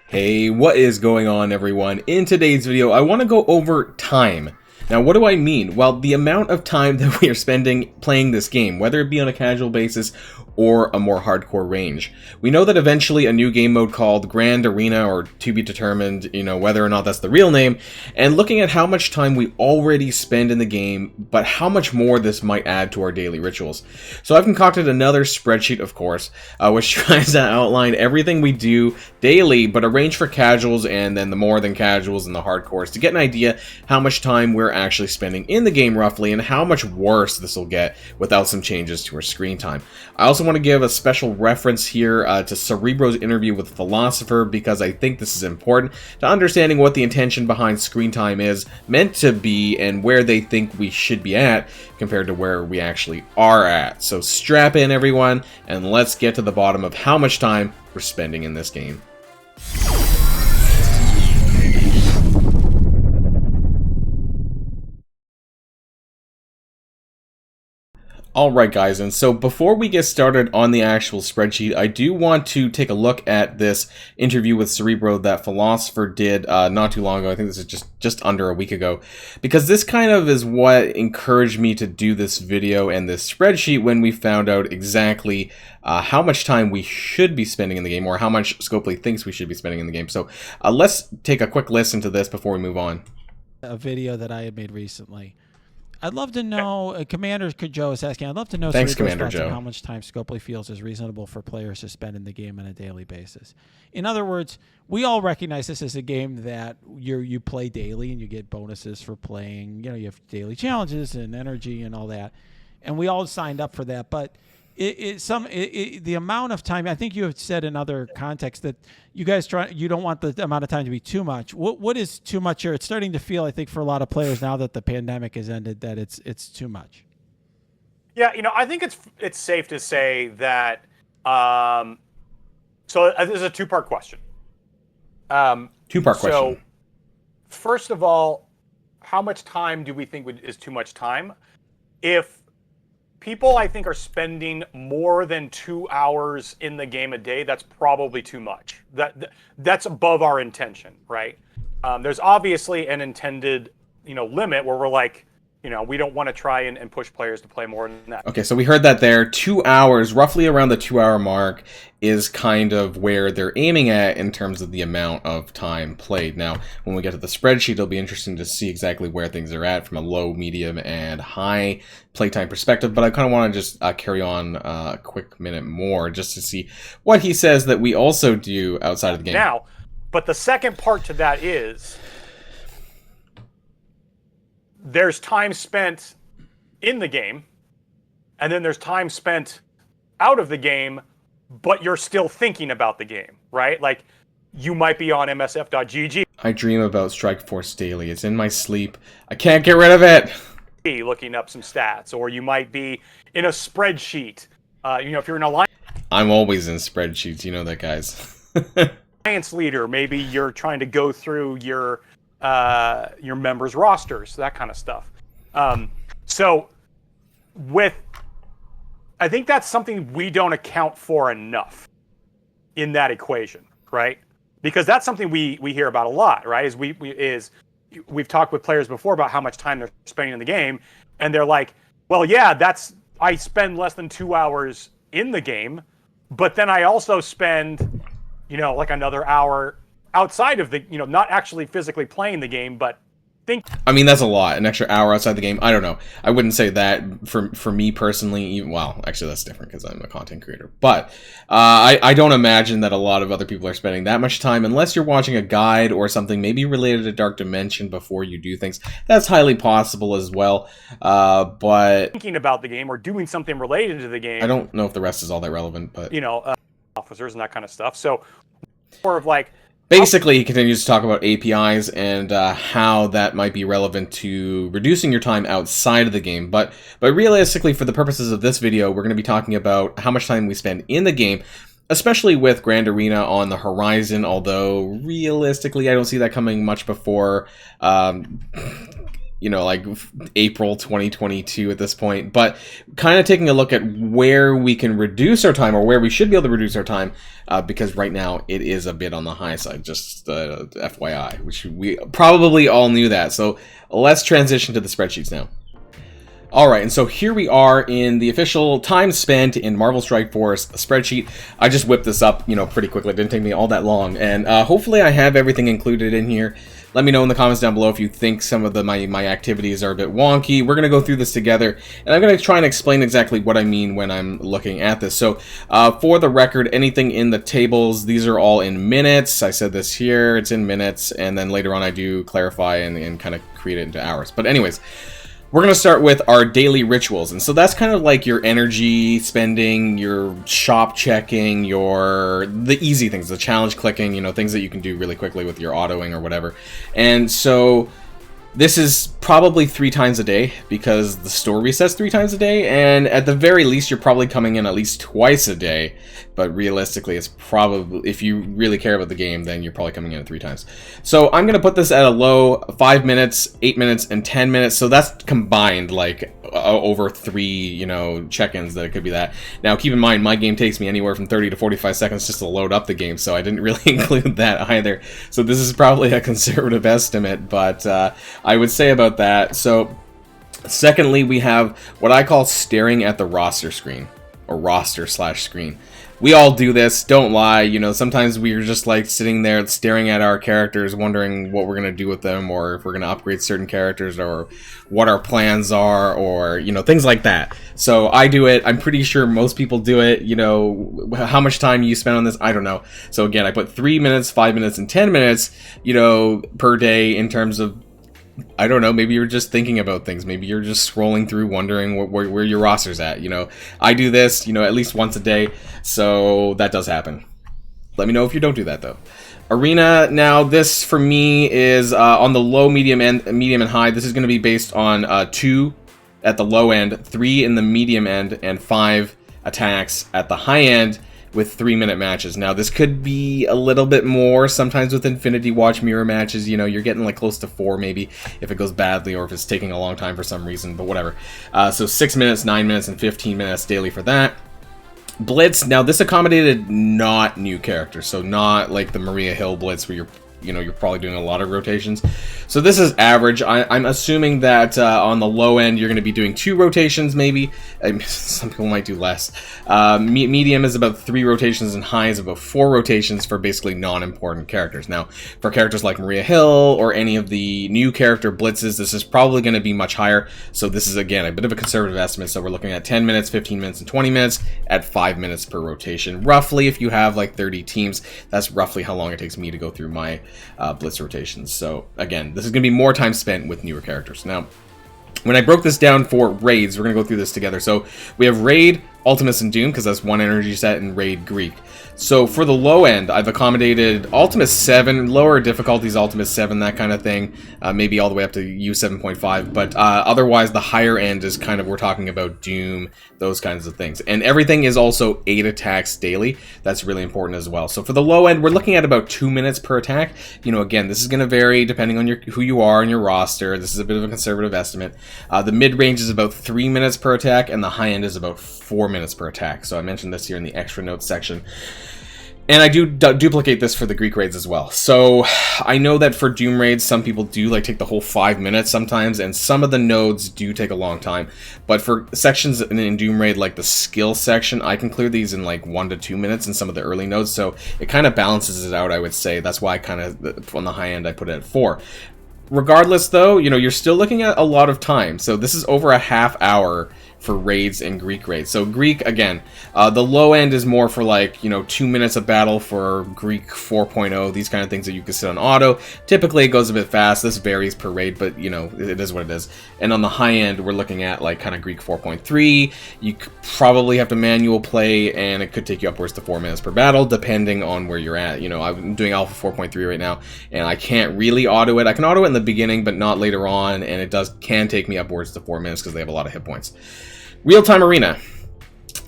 Hey, what is going on, everyone? In today's video, I want to go over time. Now, what do I mean? Well, the amount of time that we are spending playing this game, whether it be on a casual basis or a more hardcore range. We know that eventually a new game mode called Grand Arena, or to be determined, whether or not that's the real name, and looking at how much time we already spend in the game, but how much more this might add to our daily rituals. So I've concocted another spreadsheet, of course, which tries to outline everything we do daily, but arranged for casuals and then the more than casuals and the hardcores to get an idea how much time we're actually spending in the game roughly and how much worse this will get without some changes to our screen time. I also want to give a special reference here to Cerebro's interview with Philosopher, because I think this is important to understanding what the intention behind screen time is meant to be and where they think we should be at compared to where we actually are at. So strap in, everyone, and let's get to the bottom of how much time we're spending in this game. Alright guys, and so before we get started on the actual spreadsheet, I do want to take a look at this interview with Cerebro that Philosopher did not too long ago. I think this is just under a week ago, because this kind of is what encouraged me to do this video and this spreadsheet when we found out exactly how much time we should be spending in the game, or how much Scopely thinks we should be spending in the game. So let's take a quick listen to this before we move on. A video that I had made recently. I'd love to know, Commander Joe is asking, I'd love to know Thanks, Commander Joe. how much time Scopely feels is reasonable for players to spend in the game on a daily basis. In other words, we all recognize this as a game that you play daily and you get bonuses for playing. You have daily challenges and energy and all that. And we all signed up for that. But the amount of time, I think you have said in other contexts that you guys you don't want the amount of time to be too much. What is too much here? It's starting to feel, I think, for a lot of players now that the pandemic has ended, that it's too much. Yeah, I think it's safe to say that. So this is a two-part question. Two-part question. So, first of all, how much time do we think is too much time? If people, I think, are spending more than 2 hours in the game a day, that's probably too much. That's above our intention, right? There's obviously an intended, limit where we're like, we don't want to try and push players to play more than that. Okay, so we heard that there. 2 hours, roughly around the 2 hour mark, is kind of where they're aiming at in terms of the amount of time played. Now, when we get to the spreadsheet, it'll be interesting to see exactly where things are at from a low, medium, and high playtime perspective. But I kind of want to just carry on a quick minute more just to see what he says that we also do outside of the game. Now, but the second part to that is there's time spent in the game, and then there's time spent out of the game, but you're still thinking about the game, right? Like, you might be on msf.gg. I dream about Strike Force daily. It's in my sleep. I can't get rid of it. Looking up some stats, or you might be in a spreadsheet. If you're an alliance, I'm always in spreadsheets. You know that, guys. alliance leader, maybe you're trying to go through your members' rosters, that kind of stuff. So I think that's something we don't account for enough in that equation, right? Because that's something we hear about a lot, right? We've talked with players before about how much time they're spending in the game, and they're like, well, yeah, I spend less than 2 hours in the game, but then I also spend, like another hour outside of the, not actually physically playing the game, but I mean, that's a lot. An extra hour outside the game. I don't know. I wouldn't say that for me personally. Well, actually, that's different because I'm a content creator. But I don't imagine that a lot of other people are spending that much time, unless you're watching a guide or something maybe related to Dark Dimension before you do things. That's highly possible as well. But thinking about the game or doing something related to the game. I don't know if the rest is all that relevant, but officers and that kind of stuff. So more of like. Basically, he continues to talk about APIs and how that might be relevant to reducing your time outside of the game. But realistically, for the purposes of this video, we're going to be talking about how much time we spend in the game, especially with Grand Arena on the horizon, although realistically, I don't see that coming much before you know, like April 2022 at this point, but kind of taking a look at where we can reduce our time, or where we should be able to reduce our time, because right now it is a bit on the high side, just FYI, which we probably all knew that. So let's transition to the spreadsheets now. Alright, and so here we are in the official time spent in Marvel Strike Force spreadsheet. I just whipped this up, you know, pretty quickly. It didn't take me all that long, and hopefully I have everything included in here. Let me know in the comments down below if you think some of my activities are a bit wonky. We're going to go through this together, and I'm going to try and explain exactly what I mean when I'm looking at this. So, for the record, anything in the tables, these are all in minutes. I said this here, it's in minutes, and then later on I do clarify and kind of create it into hours. But anyways, we're going to start with our daily rituals, and so that's kind of like your energy spending, your shop checking, the easy things, the challenge clicking, you know, things that you can do really quickly with your autoing or whatever. And so this is probably 3 times a day, because the store resets 3 times a day, and at the very least you're probably coming in at least twice a day, but realistically it's probably, if you really care about the game, then you're probably coming in at 3 times. So I'm going to put this at a low 5 minutes, 8 minutes, and 10 minutes, so that's combined like over 3, you know, check-ins that it could be that. Now keep in mind, my game takes me anywhere from 30 to 45 seconds just to load up the game, so I didn't really include that either. So this is probably a conservative estimate, but I would say about that. So secondly, we have what I call staring at the roster screen, or roster/screen. We all do this, don't lie, you know, sometimes we're just like sitting there staring at our characters, wondering what we're going to do with them, or if we're going to upgrade certain characters, or what our plans are, or, you know, things like that. So I do it, I'm pretty sure most people do it, you know, how much time you spend on this, I don't know. So again, I put 3 minutes, 5 minutes, and 10 minutes, you know, per day in terms of, I don't know, maybe you're just thinking about things. Maybe you're just scrolling through wondering where your roster's at, you know. I do this, you know, at least once a day, so that does happen. Let me know if you don't do that, though. Arena, now this for me is on the low, medium, and high. This is going to be based on 2 at the low end, 3 in the medium end, and 5 attacks at the high end, with 3-minute matches. Now this could be a little bit more sometimes with Infinity Watch mirror matches, you know, you're getting like close to 4 maybe if it goes badly, or if it's taking a long time for some reason, but whatever. So 6 minutes, 9 minutes, and 15 minutes daily for that. Blitz, now this accommodated not new characters, so not like the Maria Hill Blitz where you're probably doing a lot of rotations. So this is average. I'm assuming that on the low end you're going to be doing 2 rotations maybe. Some people might do less. Medium is about 3 rotations, and high is about 4 rotations for basically non-important characters. Now, for characters like Maria Hill or any of the new character blitzes, this is probably going to be much higher. So this is, again, a bit of a conservative estimate. So we're looking at 10 minutes, 15 minutes, and 20 minutes at 5 minutes per rotation. Roughly, if you have like 30 teams, that's roughly how long it takes me to go through my blitz rotations. So again, this is going to be more time spent with newer characters. Now, when I broke this down for raids, we're going to go through this together. So we have Raid, Ultimates, and Doom, because that's 1 energy set, and Raid Greek. So for the low end, I've accommodated Ultimates 7, lower difficulties, Ultimates 7, that kind of thing, maybe all the way up to U7.5, but otherwise the higher end is kind of, we're talking about Doom, those kinds of things. And everything is also 8 attacks daily. That's really important as well. So for the low end, we're looking at about 2 minutes per attack. You know, again, this is going to vary depending on who you are and your roster. This is a bit of a conservative estimate. The mid-range is about 3 minutes per attack, and the high end is about 4 minutes per attack. So I mentioned this here in the extra notes section. And I do duplicate this for the Greek raids as well. So I know that for Doom raids, some people do like take the whole 5 minutes sometimes, and some of the nodes do take a long time. But for sections in Doom raid, like the skill section, I can clear these in like 1 to 2 minutes in some of the early nodes. So it kind of balances it out, I would say. That's why I kind of, on the high end, I put it at 4. Regardless, though, you know, you're still looking at a lot of time. So this is over a half hour for raids and Greek raids. So Greek, again, the low end is more for like, you know, 2 minutes of battle for Greek 4.0, these kind of things that you can sit on auto. Typically it goes a bit fast. This varies per raid, but you know, it is what it is. And on the high end, we're looking at like kind of Greek 4.3. You probably have to manual play, and it could take you upwards to 4 minutes per battle, depending on where you're at. You know, I'm doing Alpha 4.3 right now, and I can't really auto it. I can auto it in the beginning, but not later on, and it can take me upwards to 4 minutes because they have a lot of hit points. Real-time arena.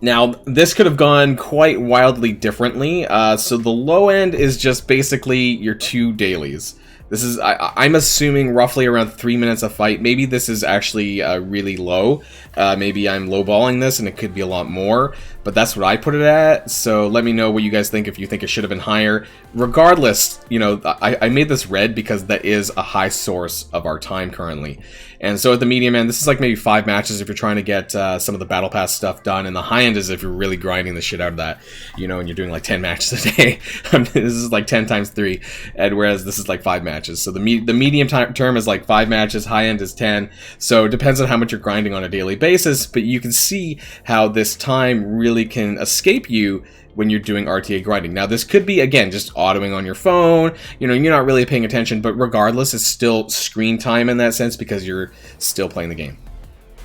Now, this could have gone quite wildly differently. So the low end is just basically your 2 dailies. This is, I'm assuming roughly around 3 minutes a fight. Maybe this is actually really low. Maybe I'm lowballing this and it could be a lot more, but that's what I put it at. So let me know what you guys think, if you think it should have been higher. Regardless, you know, I made this red because that is a high source of our time currently. And so at the medium end, this is like maybe 5 matches if you're trying to get some of the battle pass stuff done, and the high end is if you're really grinding the shit out of that, you know, and you're doing like 10 matches a day. This is like 10 times 3, and whereas this is like 5 matches. So the medium term is like 5 matches, high end is 10. So it depends on how much you're grinding on a daily basis, but you can see how this time really can escape you when you're doing RTA grinding. Now, this could be, again, just autoing on your phone, you know, you're not really paying attention, but regardless, it's still screen time in that sense because you're still playing the game.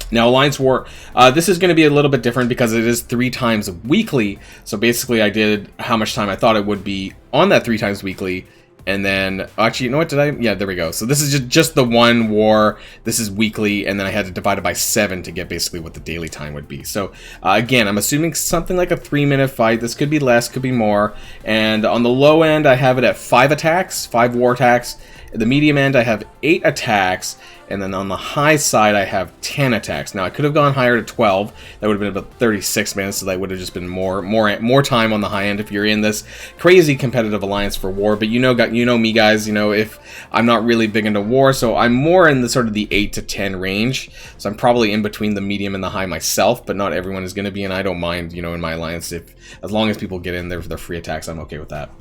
Now, Alliance War, this is going to be a little bit different because it is 3 times weekly, so basically I did how much time I thought it would be on that 3 times weekly, and then, actually, you know what, yeah, there we go. So this is just the one war, this is weekly, and then I had to divide it by 7 to get basically what the daily time would be. So, again, I'm assuming something like a 3-minute fight. This could be less, could be more, and on the low end, I have it at 5 attacks, 5 war attacks. At the medium end, I have 8 attacks, and then on the high side, I have 10 attacks. Now, I could have gone higher to 12. That would have been about 36 minutes, so that would have just been more time on the high end if you're in this crazy competitive alliance for war. But you know me, guys. You know, if I'm not really big into war, so I'm more in the sort of the 8 to 10 range. So I'm probably in between the medium and the high myself, but not everyone is going to be, and I don't mind, you know, in my alliance, as long as people get in there for their free attacks, I'm okay with that.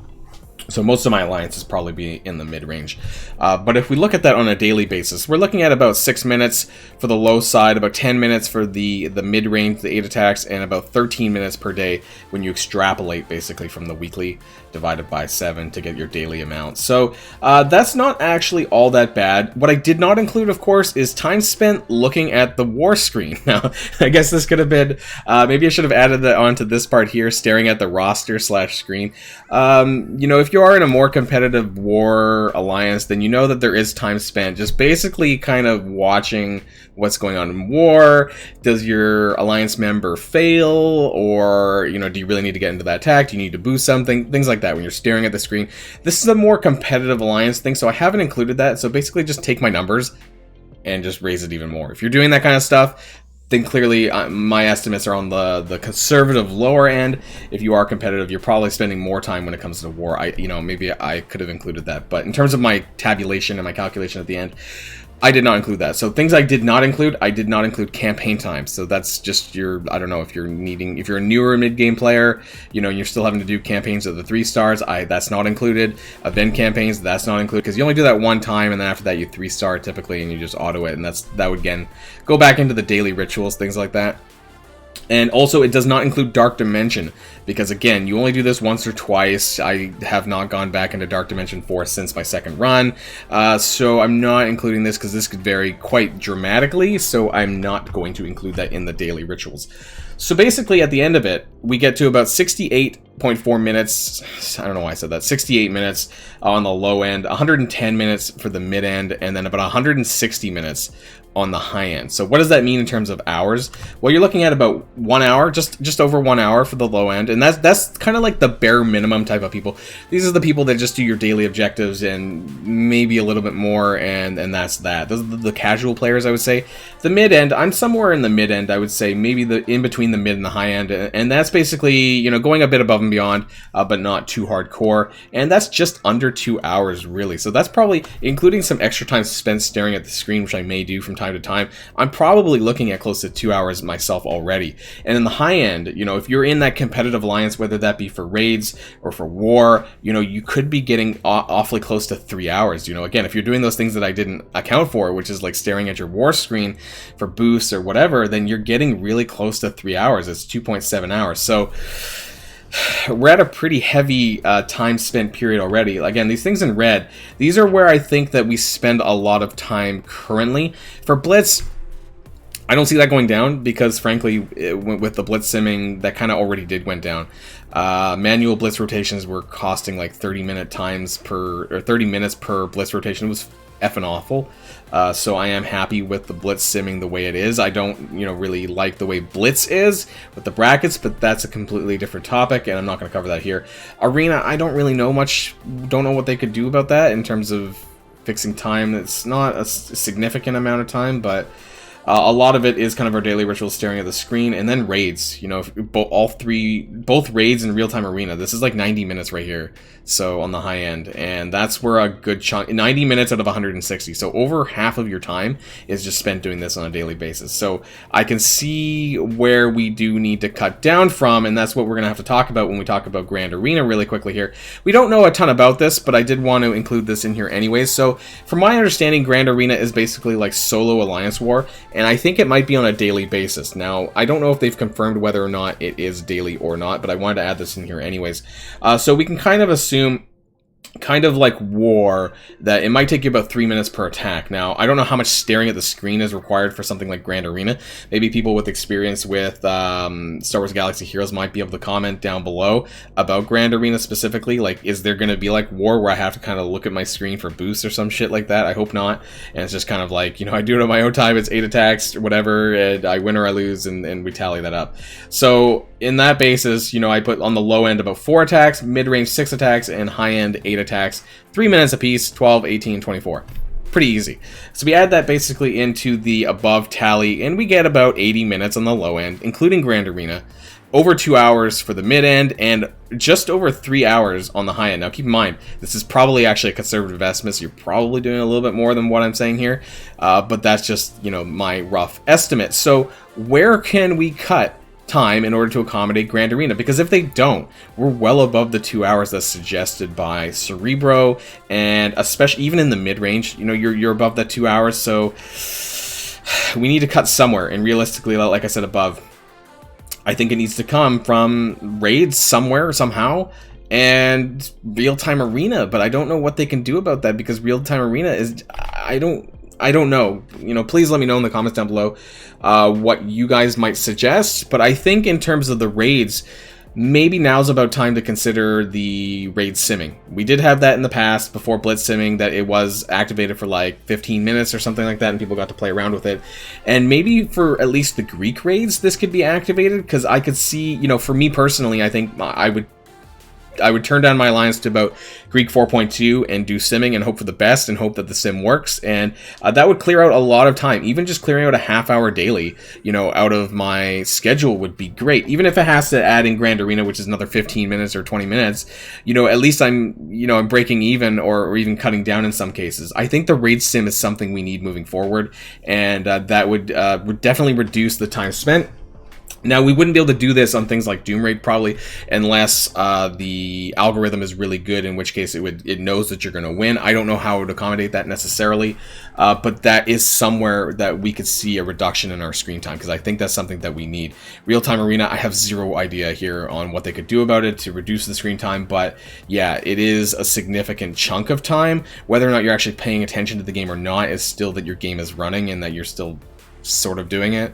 So most of my alliances probably be in the mid-range. But if we look at that on a daily basis, we're looking at about 6 minutes for the low side, about 10 minutes for the mid-range, the 8 attacks, and about 13 minutes per day when you extrapolate basically from the weekly divided by 7 to get your daily amount. So that's not actually all that bad. What I did not include, of course, is time spent looking at the war screen. Now, I guess this could have been, maybe I should have added that onto this part here, staring at the roster/screen. You know, if you are in a more competitive war alliance, then you know that there is time spent just basically kind of watching what's going on in war. Does your alliance member fail, or, you know, do you really need to get into that attack? Do you need to boost something? Things like that when you're staring at the screen. This is a more competitive alliance thing, so I haven't included that. So basically just take my numbers and just raise it even more. If you're doing that kind of stuff, then clearly my estimates are on the conservative lower end. If you are competitive, you're probably spending more time when it comes to war. You know, maybe I could have included that, but in terms of my tabulation and my calculation at the end, I did not include that. So things I did not include campaign time. So that's just your, I don't know, if you're a newer mid-game player, you know, and you're still having to do campaigns of the 3 stars, that's not included. Event campaigns, that's not included, because you only do that one time, and then after that you 3-star typically, and you just auto it, and that would, again, go back into the daily rituals, things like that. And also, it does not include Dark Dimension, because again, you only do this once or twice. I have not gone back into Dark Dimension 4 since my second run, so I'm not including this because this could vary quite dramatically, so I'm not going to include that in the daily rituals. So basically, at the end of it, we get to about 68.4 minutes, I don't know why I said that, 68 minutes on the low end, 110 minutes for the mid end, and then about 160 minutes on the high end. So what does that mean in terms of hours? Well, you're looking at about 1 hour, just over 1 hour for the low end, and that's kind of like the bare minimum type of people. These are the people that just do your daily objectives and maybe a little bit more, and that's that. Those are the casual players, I would say. The mid end, I'm somewhere in the mid end, I would say, maybe in between the mid and the high end, and that's basically, you know, going a bit above and beyond, but not too hardcore, and that's just under 2 hours, really. So that's probably, including some extra time spent staring at the screen, which I may do from time to time, I'm probably looking at close to 2 hours myself already. And in the high end, you know, if you're in that competitive alliance, whether that be for raids or for war, you know, you could be getting awfully close to 3 hours. You know, again, if you're doing those things that I didn't account for, which is like staring at your war screen for boosts or whatever, then you're getting really close to 3 hours. It's 2.7 hours. So we're at a pretty heavy time spent period already. Again, these things in red, these are where I think that we spend a lot of time currently. For Blitz, I don't see that going down because, frankly, with the Blitz simming, that kind of already went down. Manual Blitz rotations were costing like 30 minutes per Blitz rotation. It was effing awful. So I am happy with the Blitz simming the way it is. I don't, you know, really like the way Blitz is with the brackets, but that's a completely different topic, and I'm not going to cover that here. Arena, I don't really know much, don't know what they could do about that in terms of fixing time. It's not a significant amount of time, but a lot of it is kind of our daily ritual, staring at the screen, and then raids. You know, both raids and real-time arena. This is like 90 minutes right here, so on the high end, and that's where a good chunk, 90 minutes out of 160. So over half of your time is just spent doing this on a daily basis. So I can see where we do need to cut down from, and that's what we're gonna have to talk about when we talk about Grand Arena really quickly here. We don't know a ton about this, but I did want to include this in here anyways. So from my understanding, Grand Arena is basically like solo Alliance War, and I think it might be on a daily basis. Now, I don't know if they've confirmed whether or not it is daily or not, but I wanted to add this in here anyways. So we can kind of assume, kind of like war, that it might take you about 3 minutes per attack. Now, I don't know how much staring at the screen is required for something like Grand Arena. Maybe people with experience with Star Wars Galaxy Heroes might be able to comment down below about Grand Arena specifically. Like, is there going to be like war where I have to kind of look at my screen for boosts or some shit like that? I hope not. And it's just kind of like, you know, I do it on my own time, it's 8 attacks or whatever, and I win or I lose, and we tally that up. So in that basis, you know, I put on the low end about 4 attacks, mid-range 6 attacks, and high end 8 attacks, 3 minutes apiece, 12, 18, 24. Pretty easy. So we add that basically into the above tally, and we get about 80 minutes on the low end, including Grand Arena, over 2 hours for the mid end, and just over 3 hours on the high end. Now keep in mind, this is probably actually a conservative estimate, so you're probably doing a little bit more than what I'm saying here, but that's just, you know, my rough estimate. So where can we cut time in order to accommodate Grand Arena? Because if they don't, we're well above the 2 hours that's suggested by Cerebro, and especially even in the mid-range, you know, you're above that 2 hours, so we need to cut somewhere. And realistically, like I said above, I think it needs to come from raids somewhere, somehow, and real-time arena, but I don't know what they can do about that, because real-time arena is, I don't know. You know, please let me know in the comments down below what you guys might suggest. But I think in terms of the raids, maybe now's about time to consider the raid simming. We did have that in the past before Blitz simming, that it was activated for like 15 minutes or something like that, and people got to play around with it. And maybe for at least the Greek raids, this could be activated, because I could see, you know, for me personally, I think I would turn down my alliance to about Greek 4.2 and do simming and hope for the best and hope that the sim works, and that would clear out a lot of time. Even just clearing out a half hour daily, you know, out of my schedule would be great. Even if it has to add in Grand Arena, which is another 15 minutes or 20 minutes, you know, at least I'm breaking even or even cutting down in some cases. I think the raid sim is something we need moving forward, and that would definitely reduce the time spent. Now, we wouldn't be able to do this on things like Doom Raid probably, unless the algorithm is really good, in which case it knows that you're going to win. I don't know how it would accommodate that necessarily, but that is somewhere that we could see a reduction in our screen time, because I think that's something that we need. Real-time arena, I have zero idea here on what they could do about it to reduce the screen time, but yeah, it is a significant chunk of time. Whether or not you're actually paying attention to the game or not is still that your game is running and that you're still sort of doing it.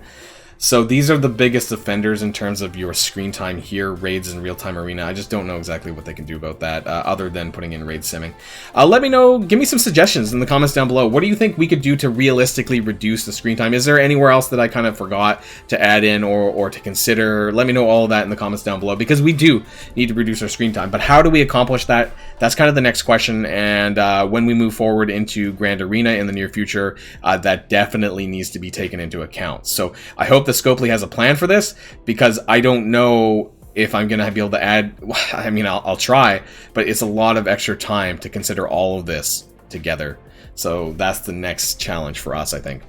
So these are the biggest offenders in terms of your screen time here, raids and real-time arena. I just don't know exactly what they can do about that, other than putting in raid simming. Let me know, give me some suggestions in the comments down below. What do you think we could do to realistically reduce the screen time? Is there anywhere else that I kind of forgot to add in or to consider? Let me know all of that in the comments down below, because we do need to reduce our screen time. But how do we accomplish that? That's kind of the next question, and when we move forward into Grand Arena in the near future, that definitely needs to be taken into account. So I hope the Scopely has a plan for this, because I don't know if I'm gonna be able to add. I mean, I'll try, but it's a lot of extra time to consider all of this together. So that's the next challenge for us, I think.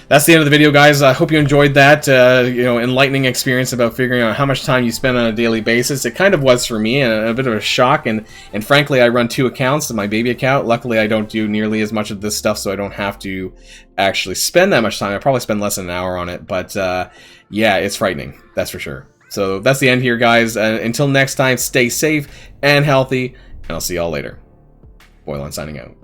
That's the end of the video, guys. I hope you enjoyed that, you know, enlightening experience about figuring out how much time you spend on a daily basis. It kind of was for me, and a bit of a shock. And frankly, I run 2 accounts, my baby account. Luckily, I don't do nearly as much of this stuff, so I don't have to actually spend that much time. I probably spend less than an hour on it, but yeah, it's frightening. That's for sure. So that's the end here, guys. Until next time, stay safe and healthy, and I'll see y'all later. Boilon signing out.